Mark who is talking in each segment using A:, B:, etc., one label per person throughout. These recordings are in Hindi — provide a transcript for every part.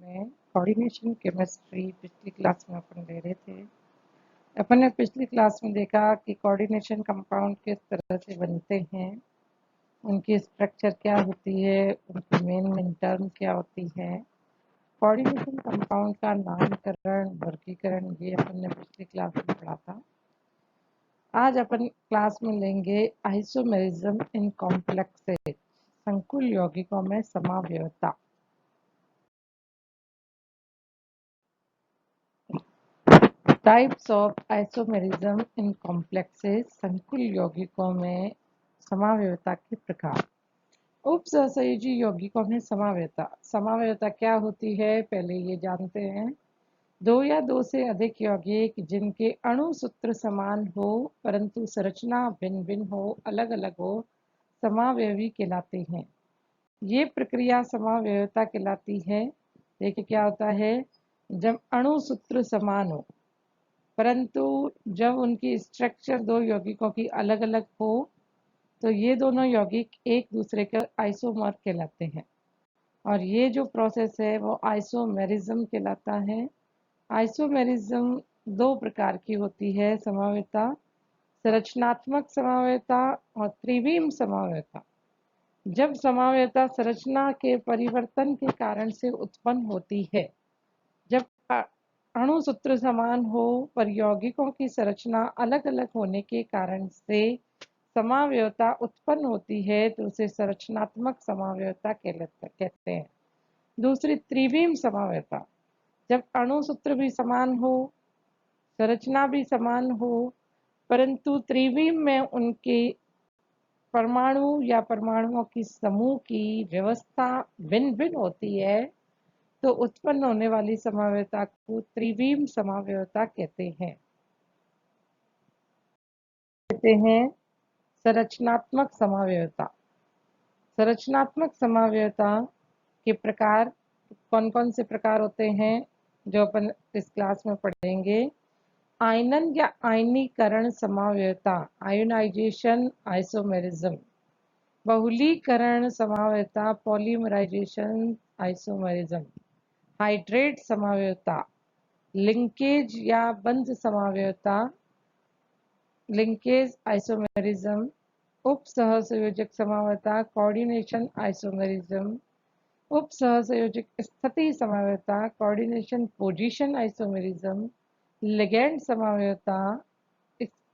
A: में कोऑर्डिनेशन केमिस्ट्री पिछली क्लास में अपन ले रहे थे। अपन ने पिछली क्लास में देखा कि कोऑर्डिनेशन कंपाउंड किस तरह से बनते हैं, उनकी स्ट्रक्चर क्या होती है, उनकी मेन टर्म क्या होती है, कोऑर्डिनेशन कंपाउंड का नामकरण, वर्गीकरण, ये अपन ने पिछली क्लास में पढ़ा था। आज अपन क्लास में लेंगे आइसोमेरिज्म इन कॉम्प्लेक्सेज, संकुल यौगिकों में समावयवता। Types of isomerism in complexes, संकुल यौगिकों में समावयवता के प्रकार। उपसहसंयोजी यौगिकों में समावयवता क्या होती है, पहले ये जानते हैं। दो या दो से अधिक यौगिक जिनके अणु सूत्र समान हो परंतु संरचना भिन्न भिन्न हो, अलग अलग हो, समावयवी कहलाते हैं। ये प्रक्रिया समावयवता कहलाती है। देखिए क्या होता है, जब अणु सूत्र समान हो परंतु जब उनकी स्ट्रक्चर दो यौगिकों की अलग अलग हो तो ये दोनों यौगिक एक दूसरे के आइसोमर कहलाते हैं, और ये जो प्रोसेस है वो आइसोमेरिज्म कहलाता है। आइसोमेरिज्म दो प्रकार की होती है समावयवता, संरचनात्मक समावयवता और त्रिविम समावयवता। जब समावयवता संरचना के परिवर्तन के कारण से उत्पन्न होती है, जब अणु सूत्र समान हो पर यौगिकों की संरचना अलग अलग होने के कारण से समावयवता उत्पन्न होती है तो उसे संरचनात्मक समावयवता कहते हैं। दूसरी त्रिविम समावयवता, जब अणु सूत्र भी समान हो, संरचना भी समान हो परंतु त्रिविम में उनके परमाणु या परमाणुओं की समूह की व्यवस्था भिन्न भिन्न होती है तो उत्पन्न होने वाली समावयवता को त्रिविम समावयवता कहते हैं। संरचनात्मक समावयवता। संरचनात्मक समावयवता के प्रकार कौन कौन से प्रकार होते हैं जो अपन इस क्लास में पढ़ेंगे। आयनन या आयनीकरण समावयवता, आयोनाइजेशन आइसोमेरिज्म। बहुलीकरण समावयवता, पॉलीमराइजेशन आइसोमेरिज्म। हाइड्रेट समावयवता, लिंकेज या बंध समावयवता, लिंकेज आइसोमेरिज्म। उप सहसंयोजक समावयवता, कोऑर्डिनेशन आइसोमेरिज्म। उप सहसंयोजक स्थिति समावयवता, कोऑर्डिनेशन पोजीशन आइसोमेरिज्म। लिगैंड समावयवता,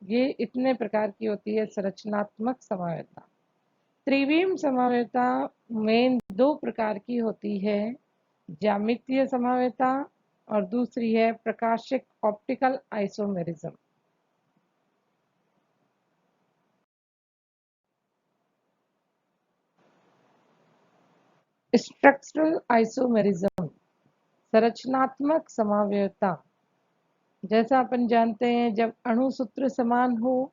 A: ये इतने प्रकार की होती है संरचनात्मक समावयवता। त्रिविम समावयवता मेन दो प्रकार की होती है, ज्यामितीय समावयवता और दूसरी है प्रकाशिक ऑप्टिकल आइसोमेरिज्म। स्ट्रक्चरल आइसोमेरिज्म, संरचनात्मक समावयवता। जैसा अपन जानते हैं, जब अणु सूत्र समान हो,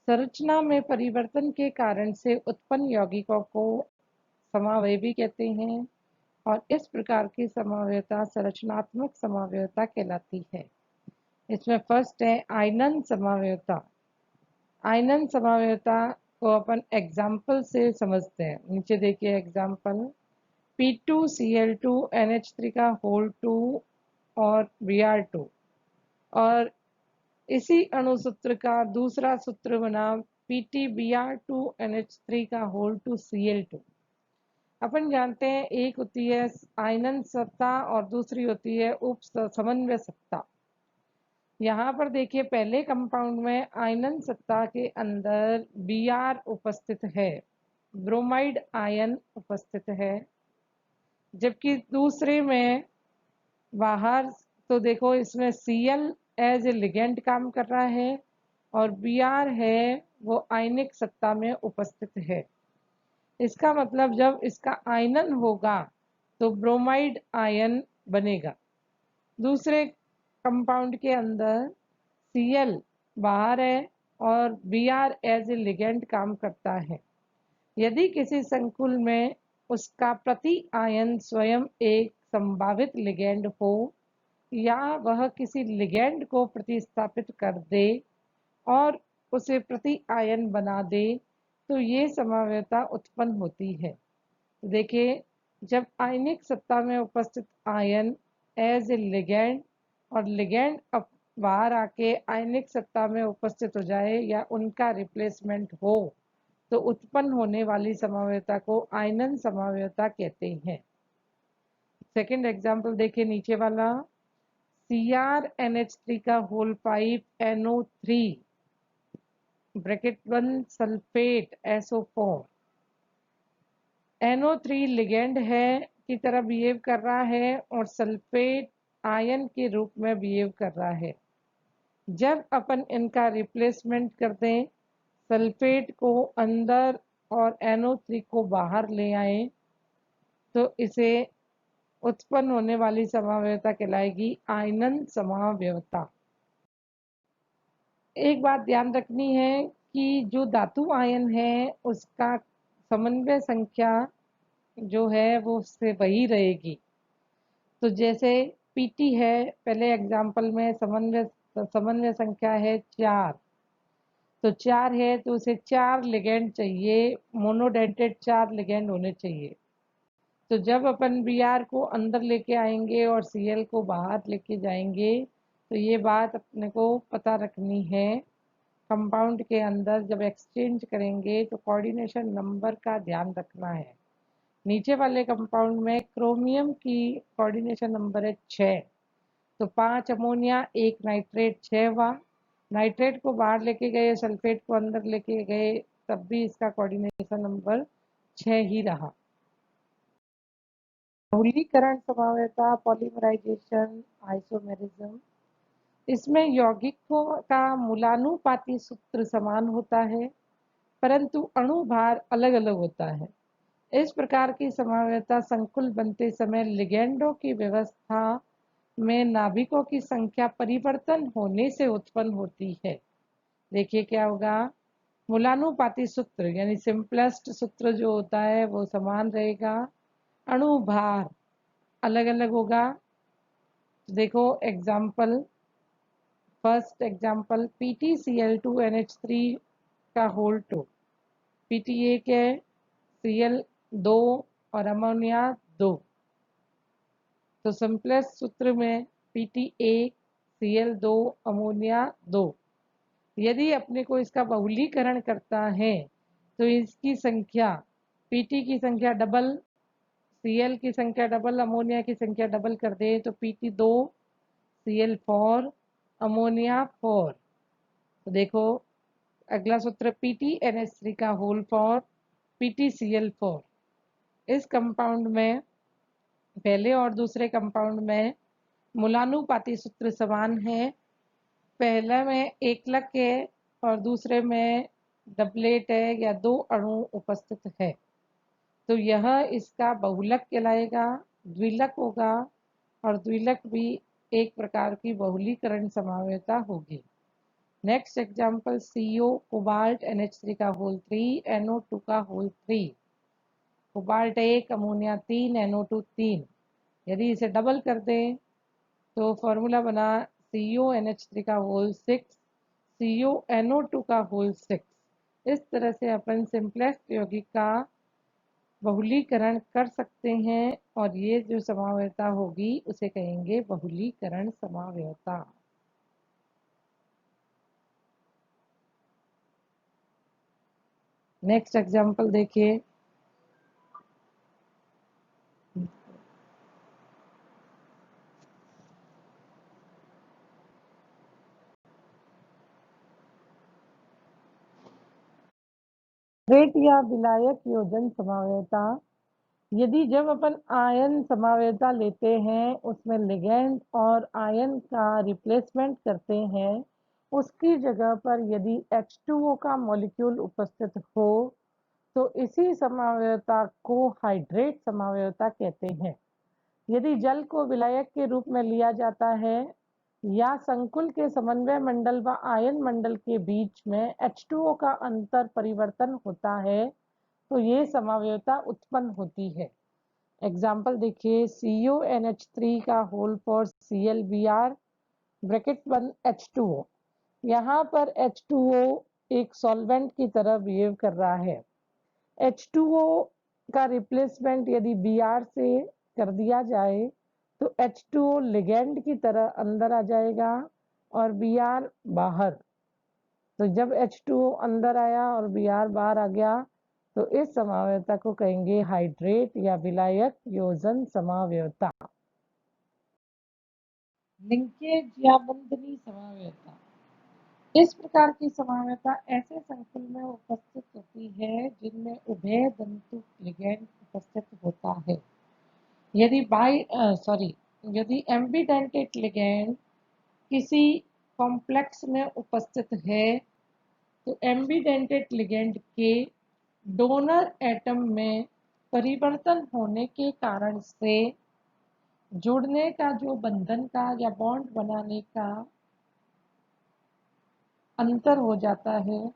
A: संरचना में परिवर्तन के कारण से उत्पन्न यौगिकों को समावयवी कहते हैं, और इस प्रकार की समावयवता संरचनात्मक समावयवता कहलाती है। इसमें फर्स्ट है आयनन समावयवता। आयनन समावयवता को अपन एग्जाम्पल से समझते हैं। नीचे देखिए एग्जाम्पल, P2Cl2NH3 का होल 2 और Br2, और इसी अणु सूत्र का दूसरा सूत्र बना PtBr2NH3 का होल 2 Cl2। अपन जानते हैं एक होती है आयनन सत्ता और दूसरी होती है उप समन्वय सत्ता। यहाँ पर देखिए पहले कंपाउंड में आयनन सत्ता के अंदर Br उपस्थित है, ब्रोमाइड आयन उपस्थित है, जबकि दूसरे में बाहर तो देखो इसमें Cl एज ए लिगेंड काम कर रहा है और Br है वो आयनिक सत्ता में उपस्थित है। इसका मतलब जब इसका आयनन होगा तो ब्रोमाइड आयन बनेगा। दूसरे कंपाउंड के अंदर Cl बाहर है और Br एज ए लिगेंड काम करता है। यदि किसी संकुल में उसका प्रति आयन स्वयं एक संभावित लिगेंड हो या वह किसी लिगेंड को प्रतिस्थापित कर दे और उसे प्रति आयन बना दे तो ये समावयवता उत्पन्न होती है। देखिए जब आयनिक सत्ता में उपस्थित आयन एज ए लिगैंड और लिगैंड अब बाहर आके आयनिक सत्ता में उपस्थित हो जाए या उनका रिप्लेसमेंट हो तो उत्पन्न होने वाली समावयवता को आयनन समावयवता कहते हैं। सेकंड एग्जांपल देखिए नीचे वाला, CrNH3 का whole 5 NO3 bracket 1 sulphate SO4। NO3 ligand है की तरह बिहेव कर रहा है और सल्फेट आयन के रूप में बिहेव कर रहा है। जब अपन इनका रिप्लेसमेंट कर दें, सल्फेट को अंदर और NO3 को बाहर ले आए तो इसे उत्पन्न होने वाली समावयवता कहलाएगी आयनन समावयवता। एक बात ध्यान रखनी है कि जो धातु आयन है उसका समन्वय संख्या जो है वो उससे वही रहेगी। तो जैसे पीटी है, पहले एग्जांपल में समन्वय संख्या है 4, तो 4 है तो उसे 4 लिगेंड चाहिए, मोनोडेंटेड 4 लिगेंड होने चाहिए। तो जब अपन Br को अंदर लेके आएंगे और Cl को बाहर लेके जाएंगे तो ये बात अपने को पता रखनी है। कंपाउंड के अंदर जब एक्सचेंज करेंगे तो कोऑर्डिनेशन नंबर का ध्यान रखना है। नीचे वाले कंपाउंड में क्रोमियम की कोऑर्डिनेशन नंबर है 6, तो 5 अमोनिया 1 नाइट्रेट 6 हुआ। नाइट्रेट को बाहर लेके गए, सल्फेट को अंदर लेके गए, तब भी इसका कोऑर्डिनेशन नंबर 6 ही रहा। बहुलीकरण समावयवता, पॉलीमराइजेशन, आइसोमेरिज्म, इसमें यौगिकों का मूलानुपाती सूत्र समान होता है परंतु अणु भार अलग अलग होता है। इस प्रकार की समावयवता संकुल बनते समय लिगेंडों की व्यवस्था में नाभिकों की संख्या परिवर्तन होने से उत्पन्न होती है। देखिए क्या होगा, मूलानुपाती सूत्र यानी सिंपलेस्ट सूत्र जो होता है वो समान रहेगा, अणु भार अलग अलग होगा। देखो एग्जाम्पल, फर्स्ट एग्जाम्पल PtCl2NH3 का होल 2, Pt एक है, Cl 2 और अमोनिया 2। तो सिंपलेस्ट सूत्र में Pt 1 Cl 2 अमोनिया 2। यदि अपने को इसका बहुलीकरण करता है तो इसकी संख्या Pt की संख्या डबल, Cl की संख्या डबल, अमोनिया की संख्या डबल कर दे तो Pt 2 Cl 4 अमोनिया 4। तो देखो अगला सूत्र PtNH3 का होल 4 PtCl4। इस कंपाउंड में पहले और दूसरे कंपाउंड में मूलानुपाती सूत्र समान है। पहले में एकलक है और दूसरे में डबलेट है या 2 अणु उपस्थित है, तो यह इसका बहुलक कहलाएगा, द्विलक होगा और द्विलक भी एक प्रकार की बहुलीकरण समावयवता होगी। Next example CO cobalt NH3 का होल 3 NO2 का होल 3, कोबाल्ट 1 अमोनिया 3 NO2 3। यदि इसे डबल कर दें तो फॉर्मूला बना CONH3 का होल 6 CONO2 का होल 6। इस तरह से अपन सिंपलेस्ट यौगिक का बहुलीकरण कर सकते हैं और ये जो समावयवता होगी उसे कहेंगे बहुलीकरण समावयवता। नेक्स्ट एग्जाम्पल देखिए, रेट या विलायक योजन समावयवता। यदि जब अपन आयन समावयवता लेते हैं उसमें लिगेंड और आयन का रिप्लेसमेंट करते हैं, उसकी जगह पर यदि H2O का मॉलिक्यूल उपस्थित हो तो इसी समावयवता को हाइड्रेट समावयवता कहते हैं। यदि जल को विलायक के रूप में लिया जाता है या संकुल के समन्वय मंडल व आयन मंडल के बीच में H2O का अंतर परिवर्तन होता है तो ये समावयवता उत्पन्न होती है। एग्जाम्पल देखिए, CONH3 का होल 4 ClBr ब्रैकेट 1 H2O। यहाँ पर H2O एक सॉल्वेंट की तरह बिहेव कर रहा है। H2O का रिप्लेसमेंट यदि Br से कर दिया जाए तो H2O लिगेंड की तरह अंदर आ जाएगा और Br बाहर। तो जब H2O अंदर आया और Br बाहर आ गया तो इस समावयवता को कहेंगे हाइड्रेट या विलायक योजन समावयवता। लिंकेज या बंधनी समावयवता। इस प्रकार की समावयवता ऐसे संकुल में उपस्थित होती है जिनमें उभय तंतु लिगेंड उपस्थित होता है। यदि एम्बिडेंटेड लिगेंड किसी कॉम्प्लेक्स में उपस्थित है तो एम्बिडेंटेड लिगेंड के डोनर एटम में परिवर्तन होने के कारण से जुड़ने का जो बंधन का या बॉन्ड बनाने का अंतर हो जाता है,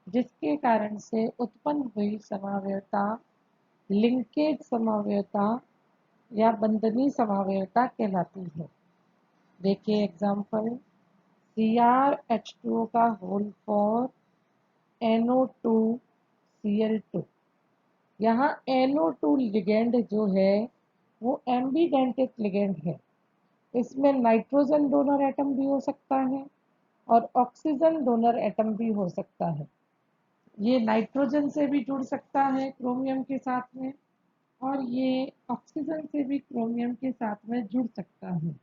A: जिसके कारण से उत्पन्न हुई समावयवता लिंकेज समावयवता या बंधनी समावयवता कहलाती है। देखिए एग्जाम्पल, CrH2O का होल फॉर NO2Cl2। यहाँ NO2 लिगेंड जो है वो एम्बिडेंटेड लिगेंड है। इसमें नाइट्रोजन डोनर एटम भी हो सकता है और ऑक्सीजन डोनर एटम भी हो सकता है। ये नाइट्रोजन से भी जुड़ सकता है क्रोमियम के साथ में और ये ऑक्सीजन से भी क्रोमियम के साथ में जुड़ सकता है।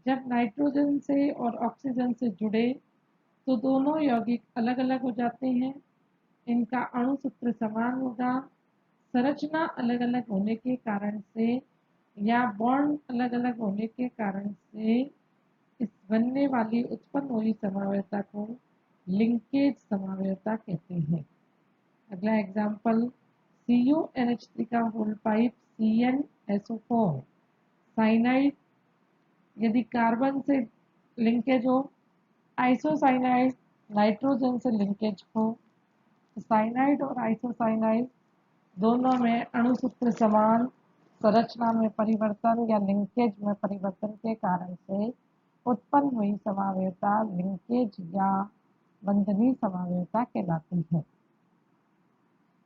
A: जब नाइट्रोजन से और ऑक्सीजन से जुड़े तो दोनों यौगिक अलग अलग हो जाते हैं। इनका अणु सूत्र समान होगा। संरचना अलग अलग होने के कारण से या बॉन्ड अलग अलग होने के कारण से इस बनने वाली उत्पन्न हुई समावयवता को लिंकेज समावयवता कहते हैं। अगला एग्जाम्पल, CuNH3 का होल पाइप CnSO4 साइनाइड। यदि कार्बन से लिंकेज हो, आइसोसाइनाइड नाइट्रोजन से लिंकेज हो, साइनाइड और आइसोसाइनाइड दोनों में अणु सूत्र समान, संरचना में परिवर्तन या लिंकेज में परिवर्तन के कारण से उत्पन्न हुई समावयवता लिंकेज या बंधनी समावयवता कहलाती है।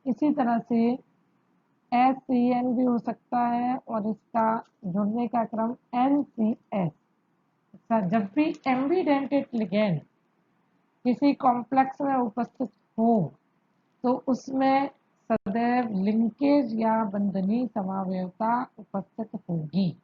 A: इसी तरह से SCN भी हो सकता है और इसका जुड़ने का क्रम NCS। जब भी एम्बिडेंटेड लिगेंड किसी कॉम्प्लेक्स में उपस्थित हो तो उसमें सदैव लिंकेज या बंधनी समावयवता उपस्थित होगी।